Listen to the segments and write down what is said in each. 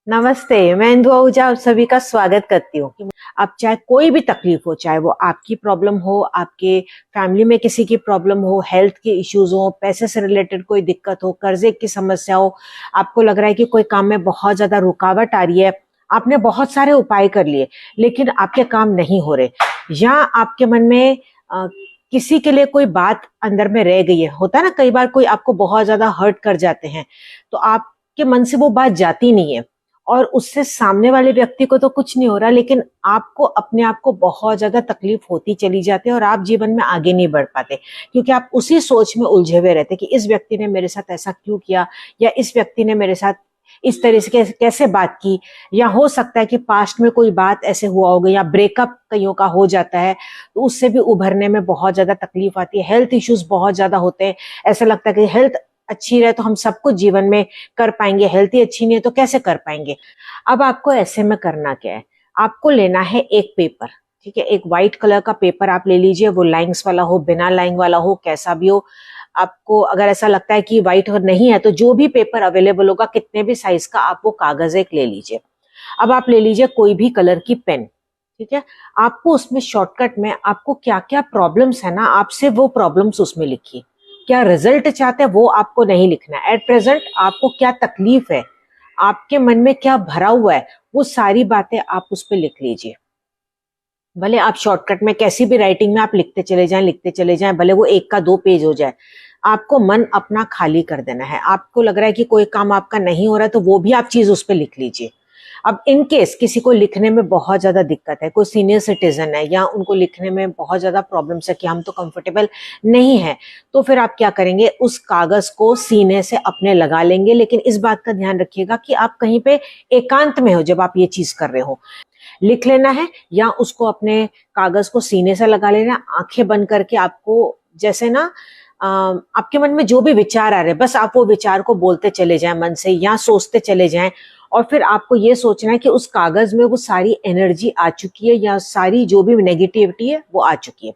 नमस्ते। मैं इंदु आहूजा आप सभी का स्वागत करती हूँ। अब चाहे कोई भी तकलीफ हो, चाहे वो आपकी प्रॉब्लम हो, आपके फैमिली में किसी की प्रॉब्लम हो, हेल्थ के इश्यूज हो, पैसे से रिलेटेड कोई दिक्कत हो, कर्जे की समस्या हो, आपको लग रहा है कि कोई काम में बहुत ज्यादा रुकावट आ रही है, आपने बहुत सारे उपाय कर लिए लेकिन आपके काम नहीं हो रहे, या आपके मन में किसी के लिए कोई बात अंदर में रह गई है। होता है ना, कई बार कोई आपको बहुत ज्यादा हर्ट कर जाते हैं तो आपके मन से वो बात जाती नहीं है और उससे सामने वाले व्यक्ति को तो कुछ नहीं हो रहा, लेकिन आपको अपने आप को बहुत ज्यादा तकलीफ होती चली जाती है और आप जीवन में आगे नहीं बढ़ पाते, क्योंकि आप उसी सोच में उलझे हुए रहते कि इस व्यक्ति ने मेरे साथ ऐसा क्यों किया, या इस व्यक्ति ने मेरे साथ इस तरह से कैसे बात की, या हो सकता है कि पास्ट में कोई बात ऐसे हुआ होगा, या ब्रेकअप कईयों का हो जाता है तो उससे भी उभरने में बहुत ज्यादा तकलीफ आती है। हेल्थ इश्यूज बहुत ज्यादा होते हैं, ऐसा लगता है कि हेल्थ अच्छी रहे तो हम सब कुछ जीवन में कर पाएंगे, हेल्थ ही अच्छी नहीं है तो कैसे कर पाएंगे। अब आपको ऐसे में करना क्या है, आपको लेना है एक पेपर, ठीक है, एक व्हाइट कलर का पेपर आप ले लीजिए, वो लाइंस वाला हो, बिना लाइन वाला हो, कैसा भी हो। आपको अगर ऐसा लगता है कि व्हाइट नहीं है तो जो भी पेपर अवेलेबल होगा, कितने भी साइज का, आप वो कागज एक ले लीजिए। अब आप ले लीजिए कोई भी कलर की पेन, ठीक है। आपको उसमें शॉर्टकट में आपको क्या क्या प्रॉब्लम्स है ना, आपसे वो प्रॉब्लम्स उसमें लिखिए। क्या रिजल्ट चाहते हैं वो आपको नहीं लिखना है, एट प्रेजेंट आपको क्या तकलीफ है, आपके मन में क्या भरा हुआ है, वो सारी बातें आप उस पर लिख लीजिए। भले आप शॉर्टकट में कैसी भी राइटिंग में आप लिखते चले जाएं, भले वो एक का दो पेज हो जाए, आपको मन अपना खाली कर देना है। आपको लग रहा है कि कोई काम आपका नहीं हो रहा है तो वो भी आप चीज उस पर लिख लीजिए। अब इन केस किसी को लिखने में बहुत ज्यादा दिक्कत है, कोई सीनियर सिटीजन है या उनको लिखने में बहुत ज्यादा प्रॉब्लम्स है कि हम तो कंफर्टेबल नहीं है, तो फिर आप क्या करेंगे, उस कागज को सीने से अपने लगा लेंगे। लेकिन इस बात का ध्यान रखिएगा कि आप कहीं पे एकांत में हो जब आप ये चीज कर रहे हो। लिख लेना है या उसको अपने कागज को सीने से लगा लेना, आंखें बंद करके आपको जैसे ना आपके मन में जो भी विचार आ रहे हैं बस आप वो विचार को बोलते चले जाएं मन से या सोचते चले जाएं। और फिर आपको ये सोचना है कि उस कागज में वो सारी एनर्जी आ चुकी है या सारी जो भी नेगेटिविटी है वो आ चुकी है।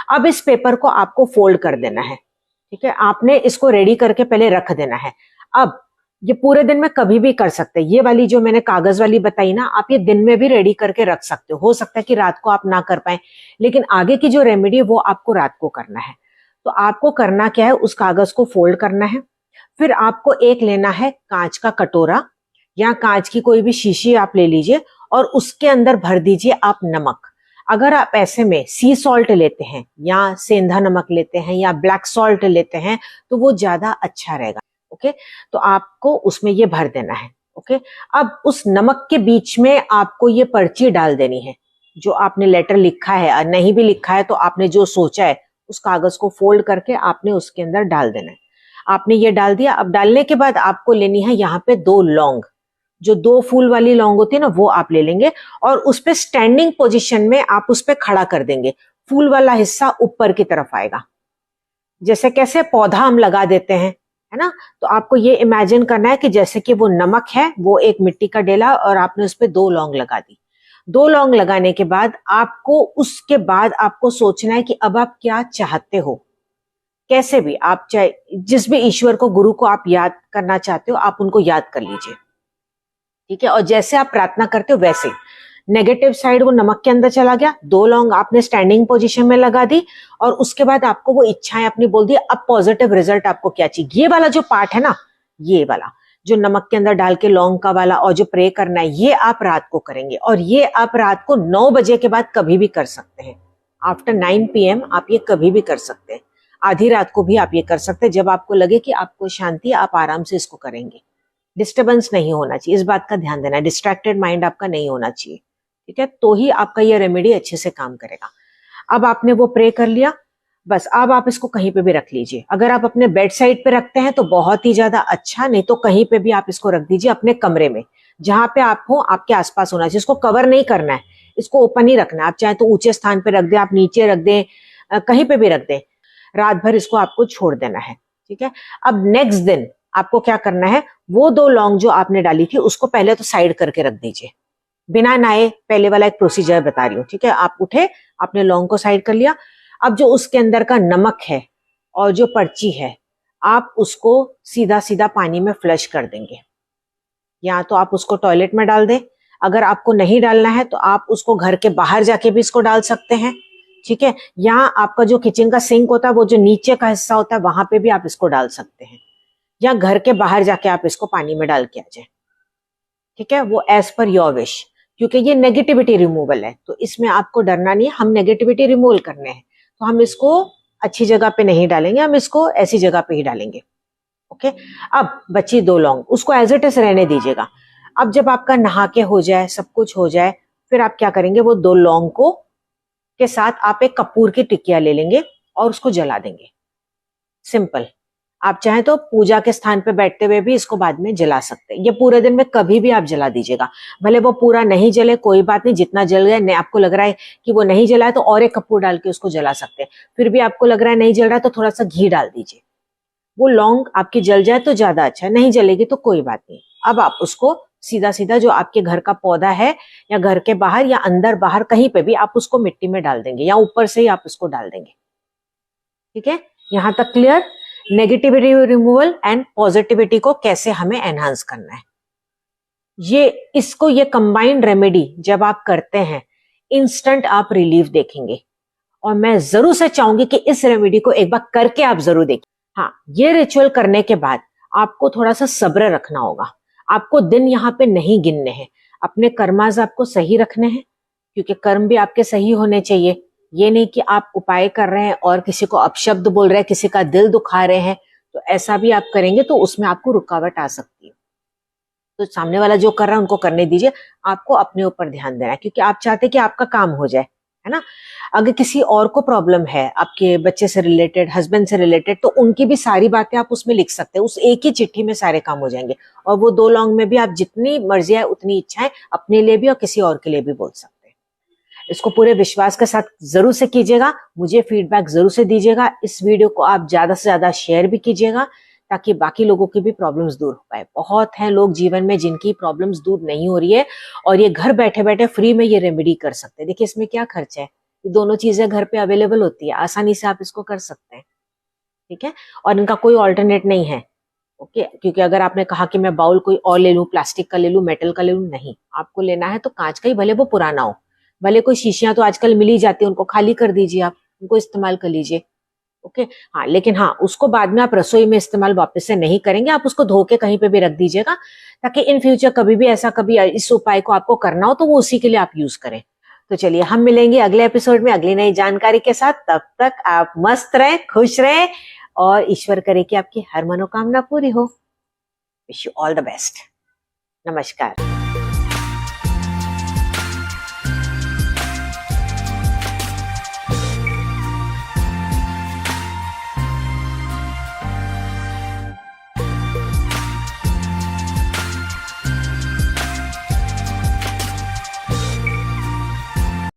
अब इस पेपर को आपको फोल्ड कर देना है, ठीक है, आपने इसको रेडी करके पहले रख देना है। अब ये पूरे दिन में कभी भी कर सकते हैं, ये वाली जो मैंने कागज वाली बताई ना, आप ये दिन में भी रेडी करके रख सकते हो सकता है कि रात को आप ना कर पाए, लेकिन आगे की जो रेमेडी है वो आपको रात को करना है। तो आपको करना क्या है, उस कागज को फोल्ड करना है, फिर आपको एक लेना है कांच का कटोरा या कांच की कोई भी शीशी आप ले लीजिए और उसके अंदर भर दीजिए आप नमक। अगर आप ऐसे में सी सॉल्ट लेते हैं या सेंधा नमक लेते हैं या ब्लैक सॉल्ट लेते हैं तो वो ज्यादा अच्छा रहेगा। ओके, तो आपको उसमें ये भर देना है। ओके, अब उस नमक के बीच में आपको ये पर्ची डाल देनी है, जो आपने लेटर लिखा है, और नहीं भी लिखा है तो आपने जो सोचा है उस कागज को फोल्ड करके आपने उसके अंदर डाल देना है। आपने ये डाल दिया। अब डालने के बाद आपको लेनी है यहाँ पे दो लौंग, जो दो फूल वाली लौंग होती है ना, वो आप ले लेंगे और उस पे स्टैंडिंग पोजीशन में आप उस पे खड़ा कर देंगे। फूल वाला हिस्सा ऊपर की तरफ आएगा, जैसे कैसे पौधा हम लगा देते हैं, है ना। तो आपको ये इमेजिन करना है कि जैसे कि वो नमक है, वो एक मिट्टी का डेला और आपने उस पे दो लौंग लगा दी। दो लौंग लगाने के बाद आपको उसके बाद आपको सोचना है कि अब आप क्या चाहते हो। कैसे भी आप चाहे जिस भी ईश्वर को, गुरु को आप याद करना चाहते हो आप उनको याद कर लीजिए, ठीक है। और जैसे आप प्रार्थना करते हो वैसे नेगेटिव साइड वो नमक के अंदर चला गया, दो लौंग आपने स्टैंडिंग पोजीशन में लगा दी और उसके बाद आपको वो इच्छाएं अपनी बोल दी। अब पॉजिटिव रिजल्ट आपको क्या चाहिए, ये वाला जो पार्ट है ना, ये वाला जो नमक के अंदर डाल के लौंग का वाला और जो प्रे करना है, ये आप रात को करेंगे और ये आप रात को 9 बजे के बाद कभी भी कर सकते हैं। आफ्टर 9 PM आप ये कभी भी कर सकते हैं। आधी रात को भी आप ये कर सकते हैं, जब आपको लगे कि आपको शांति, आप आराम से इसको करेंगे। डिस्टर्बेंस नहीं होना चाहिए, इस बात का ध्यान देना, डिस्ट्रैक्टेड माइंड आपका नहीं होना चाहिए, ठीक है, तो ही आपका ये रेमेडी अच्छे से काम करेगा। अब आपने वो प्रे कर लिया, बस अब आप इसको कहीं पे भी रख लीजिए। अगर आप अपने बेड साइड पे रखते हैं तो बहुत ही ज्यादा अच्छा, नहीं तो कहीं पे भी आप इसको रख दीजिए अपने कमरे में, जहां पे आप हो आपके आसपास होना चाहिए। इसको कवर नहीं करना है, इसको ओपन ही रखना है। आप चाहे तो ऊंचे स्थान पे रख दें, आप नीचे रख दें, कहीं पे भी रख दें, रात भर इसको आपको छोड़ देना है, ठीक है। अब नेक्स्ट दिन आपको क्या करना है, वो दो लौंग जो आपने डाली थी उसको पहले तो साइड करके रख दीजिए, बिना नहाए, पहले वाला एक प्रोसीजर बता रही हूँ, ठीक है। आप उठे, आपने लौंग को साइड कर लिया। अब जो उसके अंदर का नमक है और जो पर्ची है, आप उसको सीधा सीधा पानी में फ्लश कर देंगे। या तो आप उसको टॉयलेट में डाल दें, अगर आपको नहीं डालना है तो आप उसको घर के बाहर जाके भी इसको डाल सकते हैं, ठीक है। या आपका जो किचन का सिंक होता है वो जो नीचे का हिस्सा होता है वहां पे भी आप इसको डाल सकते हैं, या घर के बाहर जाके आप इसको पानी में डाल के आ जाए, ठीक है। वो एज पर योर विश, क्योंकि ये नेगेटिविटी रिमूवल है तो इसमें आपको डरना नहीं है। हम नेगेटिविटी रिमूवल करने हैं तो हम इसको अच्छी जगह पे नहीं डालेंगे, हम इसको ऐसी जगह पे ही डालेंगे, ओके। अब बची 2 लौंग, उसको एज इट इज रहने दीजिएगा। अब जब आपका नहा के हो जाए, सब कुछ हो जाए, फिर आप क्या करेंगे, वो 2 लौंग को के साथ आप एक कपूर की टिकिया ले लेंगे और उसको जला देंगे। सिंपल। आप चाहें तो पूजा के स्थान पे बैठते हुए भी इसको बाद में जला सकते हैं। ये पूरे दिन में कभी भी आप जला दीजिएगा, भले वो पूरा नहीं जले कोई बात नहीं, जितना जल गया आपको लग रहा है कि वो नहीं जला है तो और एक कपूर डाल के उसको जला सकते हैं। फिर भी आपको लग रहा है नहीं जल रहा है तो थोड़ा सा घी डाल दीजिए। वो लौंग आपकी जल जाए तो ज्यादा अच्छा है, नहीं जलेगी तो कोई बात नहीं। अब आप उसको सीधा सीधा जो आपके घर का पौधा है या घर के बाहर या अंदर बाहर कहीं पे भी आप उसको मिट्टी में डाल देंगे या ऊपर से ही आप उसको डाल देंगे, ठीक है। यहां तक clear? Negativity removal and positivity को कैसे हमें एनहांस करना है, ये कंबाइंड रेमेडी जब आप करते हैं इंस्टेंट आप रिलीफ देखेंगे। और मैं जरूर से चाहूंगी कि इस रेमेडी को एक बार करके आप जरूर देखिए। हाँ, ये रिचुअल करने के बाद आपको थोड़ा सा सब्र रखना होगा। आपको दिन यहाँ पे नहीं गिनने हैं, अपने कर्माज आपको सही रखने हैं, क्योंकि कर्म भी आपके सही होने चाहिए। ये नहीं कि आप उपाय कर रहे हैं और किसी को अपशब्द बोल रहे हैं, किसी का दिल दुखा रहे हैं, तो ऐसा भी आप करेंगे तो उसमें आपको रुकावट आ सकती है। तो सामने वाला जो कर रहा है उनको करने दीजिए, आपको अपने ऊपर ध्यान देना है, क्योंकि आप चाहते हैं कि आपका काम हो जाए, है ना। अगर किसी और को प्रॉब्लम है आपके बच्चे से रिलेटेड, हस्बैंड से रिलेटेड, तो उनकी भी सारी बातें आप उसमें लिख सकते हैं, उस एक ही चिट्ठी में सारे काम हो जाएंगे। और वो 2 लौंग में भी आप जितनी मर्जी है उतनी इच्छाएं अपने लिए भी और किसी और के लिए भी बोल सकते हैं। इसको पूरे विश्वास के साथ जरूर से कीजिएगा, मुझे फीडबैक जरूर से दीजिएगा। इस वीडियो को आप ज्यादा से ज्यादा शेयर भी कीजिएगा ताकि बाकी लोगों की भी प्रॉब्लम्स दूर हो पाए। बहुत हैं लोग जीवन में जिनकी प्रॉब्लम्स दूर नहीं हो रही है और ये घर बैठे बैठे फ्री में ये रेमेडी कर सकते हैं। देखिए इसमें क्या खर्च है, ये दोनों चीजें घर पे अवेलेबल होती है, आसानी से आप इसको कर सकते हैं, ठीक है। और इनका कोई ऑल्टरनेट नहीं है, ओके। क्योंकि अगर आपने कहा कि मैं बाउल कोई और ले लूं, प्लास्टिक का ले लूं, मेटल का ले लूं, नहीं, आपको लेना है तो कांच का ही, भले वो पुराना हो, भले कोई शीशियां तो आजकल मिल ही जाती है, उनको खाली कर दीजिए, आप उनको इस्तेमाल कर लीजिए, ओके। हाँ, लेकिन हाँ, उसको बाद में आप रसोई में इस्तेमाल वापस से नहीं करेंगे, आप उसको धो के कहीं पे भी रख दीजिएगा ताकि इन फ्यूचर कभी भी ऐसा कभी इस उपाय को आपको करना हो तो वो उसी के लिए आप यूज करें। तो चलिए हम मिलेंगे अगले एपिसोड में अगली नई जानकारी के साथ। तब तक आप मस्त रहें, खुश रहें और ईश्वर करे कि आपकी हर मनोकामना पूरी हो। Wish you all the best. नमस्कार।